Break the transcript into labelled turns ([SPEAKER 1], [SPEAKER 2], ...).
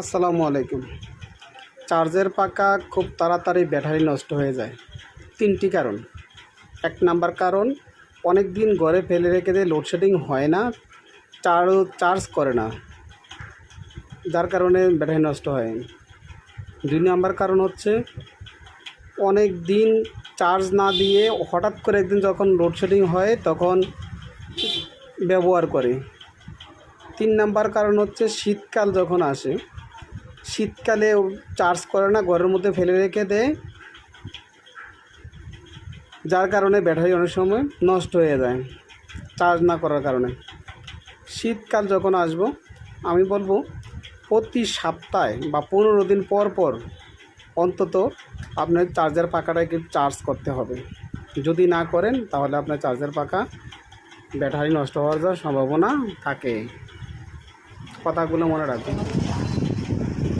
[SPEAKER 1] আসসালামু আলাইকুম। চার্জের পাকা খুব তাড়াতাড়ি ব্যাটারি নষ্ট হয়ে যায়। ৩টি কারণ। ১ নাম্বার কারণ, অনেক দিন ঘরে ফেলে রেখে দিয়ে লোডশেডিং হয় না, চার্জ করে না, যার কারণে ব্যাটারি নষ্ট হয়। ২ নাম্বার কারণ হচ্ছে অনেক দিন চার্জ না দিয়ে হঠাৎ করে একদিন যখন লোডশেডিং হয় তখন ব্যবহার করে। ৩ নাম্বার কারণ হচ্ছে শীতকাল যখন আসে, শীতকালে চার্জ করে না, ঘরের মধ্যে ফেলে রেখে দেয়, যার কারণে ব্যাটারি অনেক সময় নষ্ট হয়ে যায় চার্জ না করার কারণে। শীতকাল যখন আসবো আমি বলবো প্রতি সপ্তাহে বা 15 দিন পর পর অন্তত আপনার চার্জার পাখাটাকে চার্জ করতে হবে। যদি না করেন তাহলে আপনার চার্জার পাখা ব্যাটারি নষ্ট হওয়ার সম্ভাবনা থাকে। কথাগুলো মনে রাখবেন।